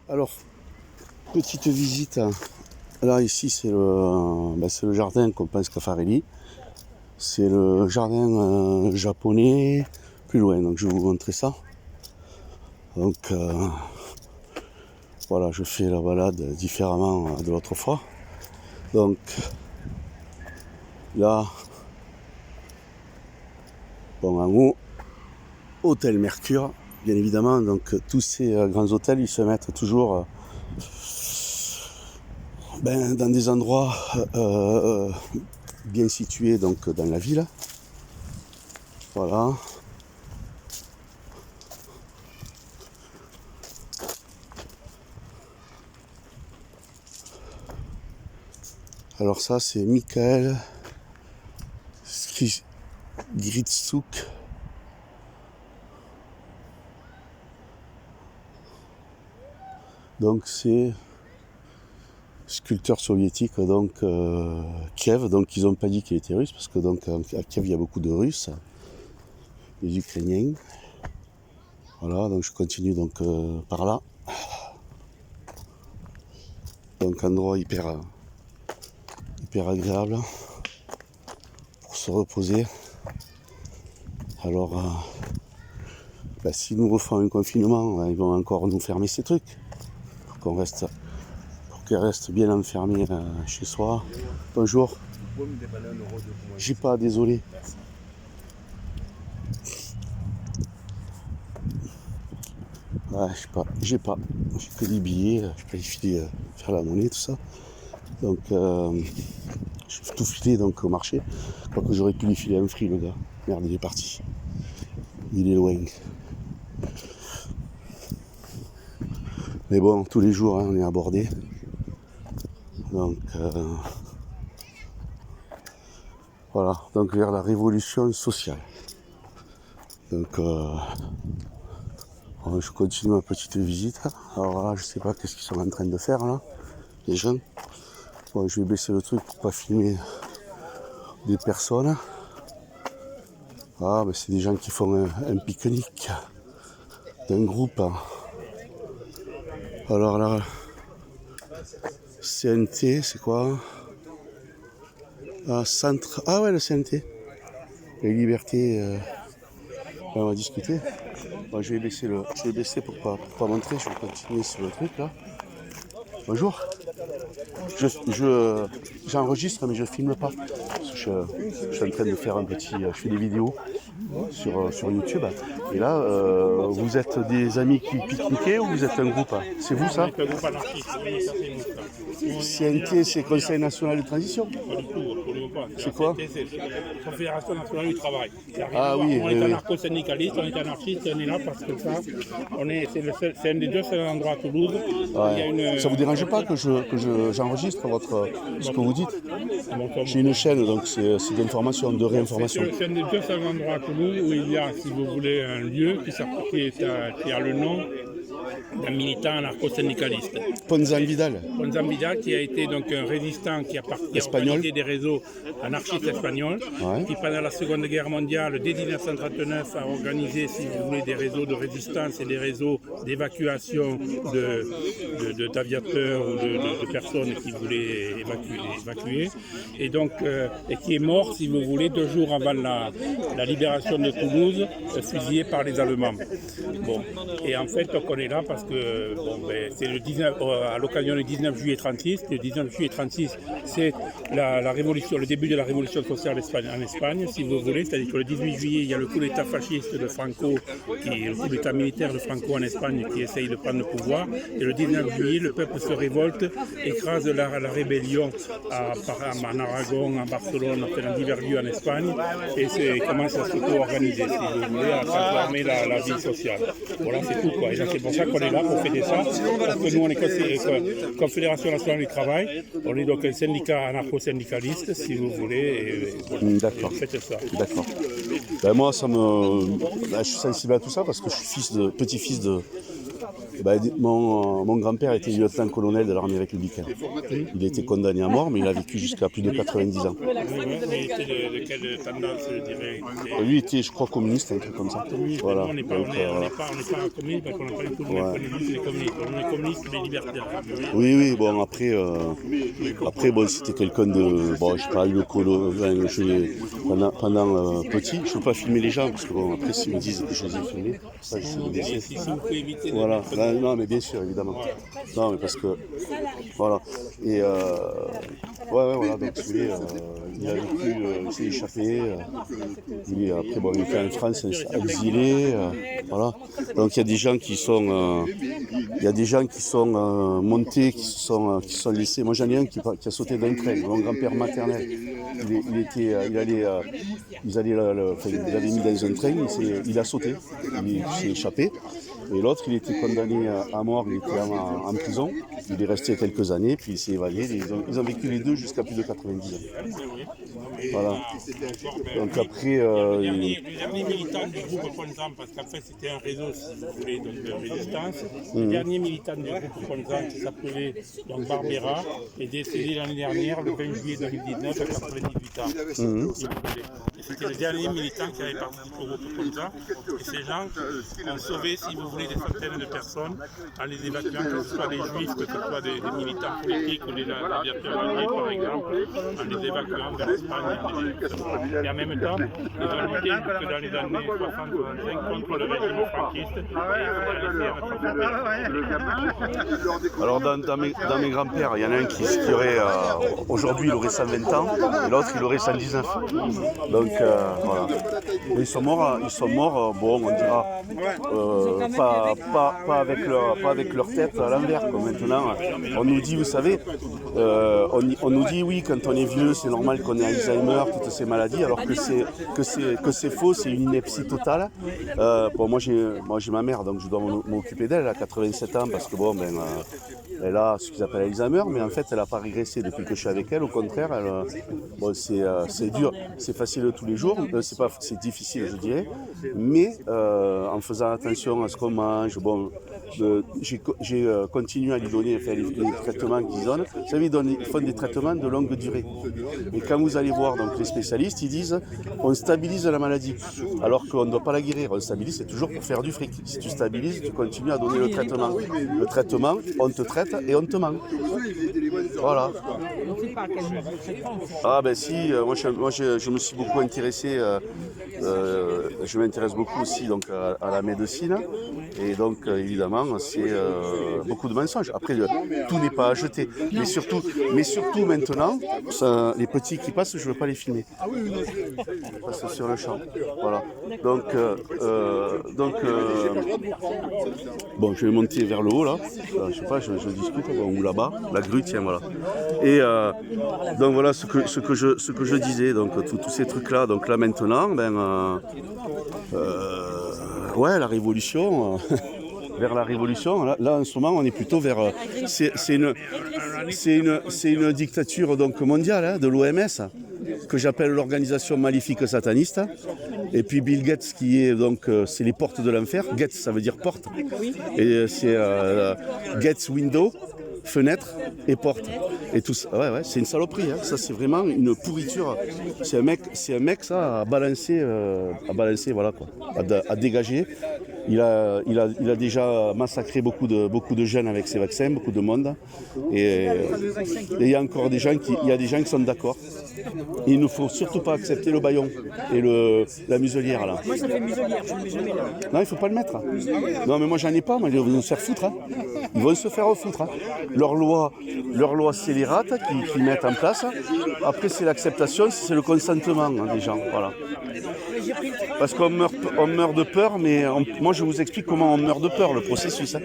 Alors, petite visite. Là, ici, c'est le jardin qu'on pense Caffarelli. C'est le jardin japonais, plus loin. Donc, je vais vous montrer ça. Donc, voilà, je fais la balade différemment de l'autre fois. Donc, là, bon, en haut, Hôtel Mercure, bien évidemment. Donc, tous ces grands hôtels, ils se mettent toujours dans des endroits bien situés donc, dans la ville. Voilà. Alors ça, c'est Michael Gritsuk. Donc c'est sculpteur soviétique, donc Kiev. Donc ils n'ont pas dit qu'il était russe, parce que donc à Kiev il y a beaucoup de Russes, des Ukrainiens. Voilà, donc je continue donc par là. Donc endroit hyper agréable pour se reposer. Alors si nous refont un confinement, ils vont encore nous fermer ces trucs pour qu'elle reste bien enfermée chez soi. Bonjour. J'ai pas, désolé. Ouais, j'ai que des billets, je peux y filer, faire la monnaie, tout ça. Donc je vais tout filer donc au marché. Je crois que j'aurais pu lui filer un free, le gars. Merde, il est parti. Il est loin. Mais bon, tous les jours, on est abordé. Donc voilà, donc vers la révolution sociale. Donc je continue ma petite visite. Alors là, je sais pas qu'est-ce qu'ils sont en train de faire là, les jeunes. Bon, je vais baisser le truc pour pas filmer des personnes. Ah, ben c'est des gens qui font un pique-nique d'un groupe. Alors là, CNT, c'est quoi? Centre. Ah ouais, le CNT. Les libertés. On va discuter. Bon, je vais baisser pour pas montrer. Je vais continuer sur le truc là. Bonjour. J'enregistre mais je filme pas. Parce que je suis en train de faire je fais des vidéos sur YouTube. Et là, vous êtes des amis qui pique-niquaient ou vous êtes un groupe? C'est vous ça? Un groupe anarchiste. CNT, c'est Conseil National de Transition. C'est quoi? C'est la Confédération Nationale du Travail. Ah oui. On est anarcho-syndicaliste, on est anarchiste, on est là parce que ça, c'est un des deux seuls endroits à Toulouse. Ouais. Ça vous dérange pas que j'enregistre ce que vous dites? J'ai une chaîne, donc c'est d'information, de réinformation. C'est un des deux seuls endroits à Toulouse où il y a, si vous voulez, un lieu qui a le nom d'un militant anarcho-syndicaliste. Ponzan Vidal. Ponzan Vidal, qui a été donc un résistant qui a organisé des réseaux anarchistes espagnols, ouais. Qui pendant la Seconde Guerre mondiale, dès 1939, a organisé, si vous voulez, des réseaux de résistance et des réseaux d'évacuation d'aviateurs ou de personnes qui voulaient évacuer. Et donc, et qui est mort, si vous voulez, 2 jours avant la libération de Toulouse, fusillé par les Allemands. Bon, et en fait, on est là parce que c'est à l'occasion du 19 juillet 36. Le 19 juillet 36, c'est la révolution, le début de la révolution sociale en Espagne, si vous voulez. C'est-à-dire que le 18 juillet, il y a le coup d'État fasciste de Franco, le coup d'État militaire de Franco en Espagne, qui essaye de prendre le pouvoir. Et le 19 juillet, le peuple se révolte, écrase la rébellion en Aragon, en Barcelone, dans divers lieux en Espagne, et commence à s'auto-organiser, si vous voulez, à transformer la vie sociale. Voilà, c'est tout, quoi. Et donc, c'est pour ça qu'on est là, pour fêter ça, parce que nous, on est Confédération Nationale du Travail, on est donc un syndicat anarcho-syndicaliste, si vous voulez, et voilà. D'accord. Faites ça. D'accord. Moi, je suis sensible à tout ça parce que je suis petit-fils Mon grand-père était lieutenant-colonel de l'armée républicaine. Il était condamné à mort, mais il a vécu jusqu'à plus de 90 ans. Mais il était de quelle tendance, je dirais? Lui était, je crois, communiste, un truc comme ça. Voilà. On n'est pas communiste parce qu'on n'a pas du tout le même point de vue que les communistes. On est communistes mais libertaires. Oui, bon, après bon, c'était quelqu'un de, bon, je sais pas, pendant petit, je ne peux pas filmer les gens, parce que bon, après, s'ils me disent que je les ai filmés, ça, je sais me laisser. Si vous pouvez éviter de... Voilà, non, mais bien sûr, évidemment. Non, mais parce que, voilà, et voilà, donc il a vécu, il s'est échappé, après, bon, il était en France, exilé, voilà. Donc il y a des gens qui sont, montés, qui se sont laissés. Moi j'en ai un qui a sauté d'un train, mon grand-père maternel. Il avait mis dans un train, il a sauté, il s'est échappé. Et l'autre, il était condamné à mort, il était en prison. Il est resté quelques années, puis il s'est évadé. Ils ont vécu les deux jusqu'à plus de 90 ans. Voilà. Donc après... Le dernier militant du groupe Ponzan, parce qu'après c'était un réseau, si vous voulez, donc, de résistance. Le dernier militant du groupe Ponzan, qui s'appelait donc Barbera, est décédé l'année dernière, le 20 juillet 2019, à 98 ans. Si vous voulez. C'était le dernier militant qui avait participé au groupe Ponzan. Et ces gens ont sauvé, si vous voulez, des centaines de personnes en les évacuant, que ce soit des juifs, que ce soit des militants politiques ou des aviateurs alliés, par exemple, en les évacuant vers l'Espagne. Et en même temps, ils ont lutté jusque dans les années 65 contre le régime franquiste. Alors dans mes grands-pères, il y en a un qui aurait, aujourd'hui il aurait 120 ans, et l'autre il aurait 119. Donc voilà. Et ils sont morts, bon, on dira, pas avec leur tête à l'envers. Comme maintenant, on nous dit, vous savez, on nous dit oui, quand on est vieux, c'est normal qu'on ait Alzheimer, toutes ces maladies, alors que c'est faux, c'est une ineptie totale. Bon, moi j'ai ma mère, donc je dois m'occuper d'elle, elle a 87 ans, parce que bon, elle a ce qu'ils appellent Alzheimer, mais en fait elle n'a pas régressé depuis que je suis avec elle, au contraire, bon, c'est dur, c'est facile tous les jours, c'est difficile je dirais, mais en faisant attention à ce qu'on mange, bon, j'ai continué à lui donner les traitements qu'ils donnent. Vous savez, ils font des traitements de longue durée. Et quand vous allez voir donc, les spécialistes, ils disent on stabilise la maladie, alors qu'on ne doit pas la guérir. On stabilise, c'est toujours pour faire du fric. Si tu stabilises, tu continues à donner le traitement. Le traitement, on te traite et on te ment. Voilà. Ah ben si, moi je me suis beaucoup intéressé, je m'intéresse beaucoup aussi donc, à la médecine. Et donc évidemment, c'est beaucoup de mensonges. Après, tout n'est pas à jeter. Mais surtout maintenant, les petits qui passent, je ne veux pas les filmer. Parce que sur le champ. Voilà. Donc bon, je vais monter vers le haut là. Je sais pas, je discute, ou là-bas, la grue, tiens, voilà. Et donc voilà ce que je disais. Donc tous ces trucs-là. Donc là maintenant, ouais, la révolution. Vers la révolution, là en ce moment on est plutôt vers... C'est une dictature donc, mondiale hein, de l'OMS, que j'appelle l'organisation maléfique sataniste. Et puis Bill Gates qui est donc, c'est les portes de l'enfer. Gates ça veut dire porte. Et c'est Gates window, fenêtre et porte. Et tout ça, ouais, c'est une saloperie. Hein. Ça c'est vraiment une pourriture. C'est un mec ça à balancer, voilà quoi, à dégager. Il a déjà massacré beaucoup de jeunes avec ses vaccins, beaucoup de monde. Et il y a encore des gens qui sont d'accord. Il ne faut surtout pas accepter le bâillon et la muselière là. Moi j'avais muselière, je ne mets jamais là. Non, il ne faut pas le mettre. Non, mais moi j'en ai pas, ils vont se faire foutre. Hein. Ils vont se faire foutre. Hein. Leur loi scélérate qu'ils mettent en place. Après c'est l'acceptation, c'est le consentement des gens. Voilà. Parce qu'on meurt de peur, mais moi je vous explique comment on meurt de peur, le processus. Hein.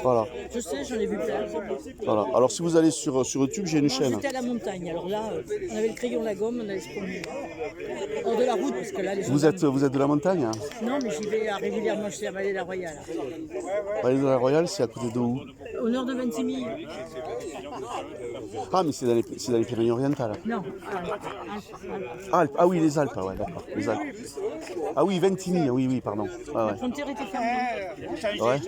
Voilà. Je sais, j'en ai vu plein. Voilà. Alors si vous allez sur YouTube, j'ai une Quand chaîne. j'étais à la montagne, alors là, on avait le crayon, la gomme, on allait se promener. Hors de la route, parce que là, les gens... Vous êtes de la montagne, hein? Non, mais j'y vais régulièrement, je suis à Vallée-la-Royale. Vallée de la Royale, c'est à côté de où? Au nord de Ventimille. Ah, mais c'est dans les Pyrénées-Orientales. Non, Alpes. Ah oui, les Alpes, ouais, d'accord. Les Alpes. Ah oui, Ventimille, oui, oui, pardon. Ah, la ouais. frontière était fermée. Ouais.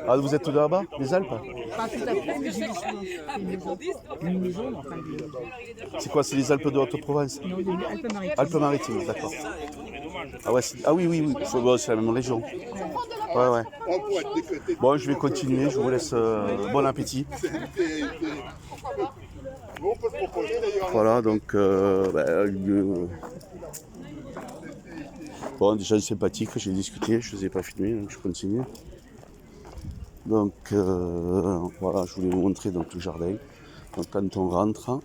Ah, vous êtes de là-bas, les Alpes? Pas tout à fait, mais j'y vais souvent. Une maison, enfin, C'est quoi, c'est les Alpes de Haute-Provence? non, des Alpes-Maritimes. Alpes-Maritimes, d'accord. Ah ouais, ah oui, oui, oui, c'est la même région. Ouais, ouais. Bon, je vais continuer, je vous laisse bon appétit. Voilà, donc, bon, déjà sympathique, j'ai discuté, je ne les ai pas filmés, donc je continue. Donc, voilà, je voulais vous montrer donc, le jardin. Donc, quand on rentre,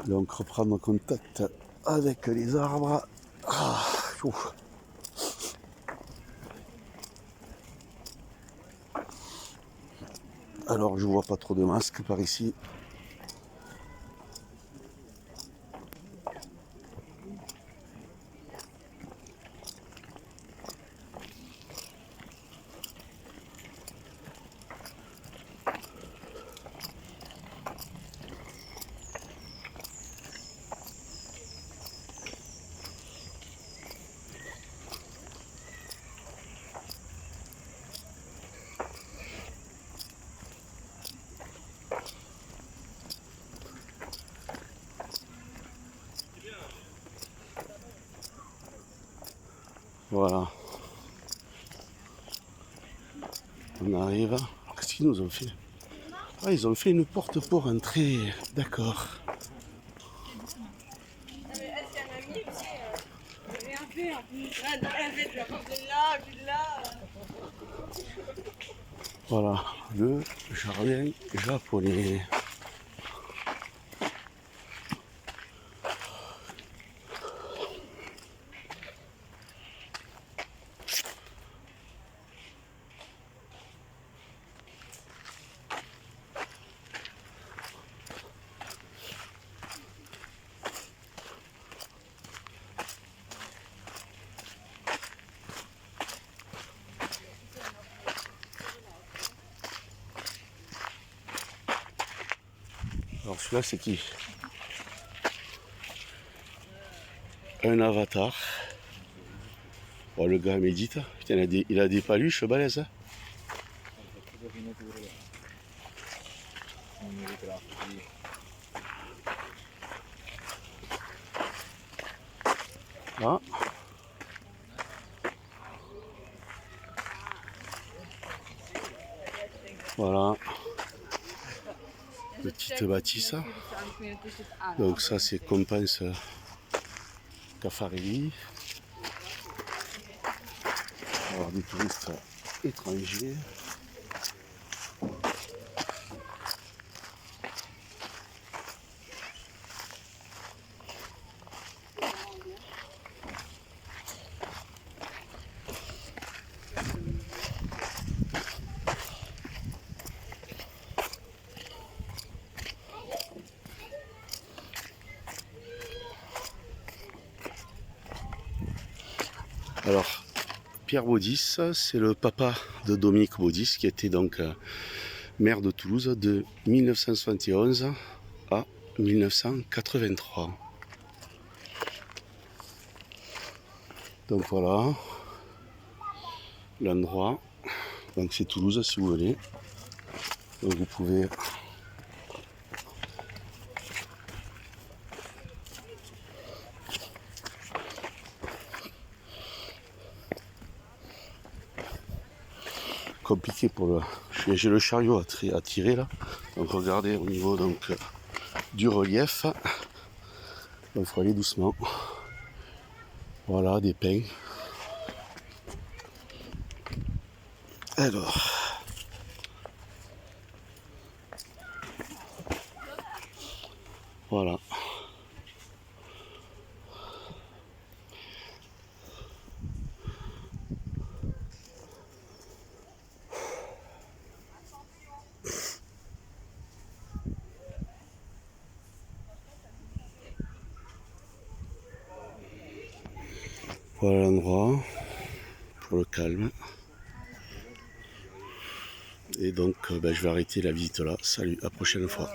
donc reprendre contact avec les arbres. Ah, ouf. Alors je vois pas trop de masques par ici. Voilà. On arrive. Qu'est-ce qu'ils nous ont fait? Ah, ils ont fait une porte pour entrer. D'accord. Voilà, le jardin japonais. Alors celui-là c'est qui? Un avatar. Oh, le gars médite. Putain, il a des paluches balèzes. Hein. Ah. Voilà. Petite bâtisse. Donc ça c'est Compense Caffarelli. On va avoir des touristes étrangers. Alors, Pierre Baudis, c'est le papa de Dominique Baudis, qui était donc maire de Toulouse de 1971 à 1983. Donc voilà, l'endroit. Donc c'est Toulouse si vous venez. Donc vous pouvez compliqué pour le. J'ai le chariot à tirer là. Donc regardez au niveau donc du relief. Il faut aller doucement. Voilà des pins. Alors. Voilà. Voilà l'endroit pour le calme. Et donc je vais arrêter la visite là. Salut, à la prochaine fois.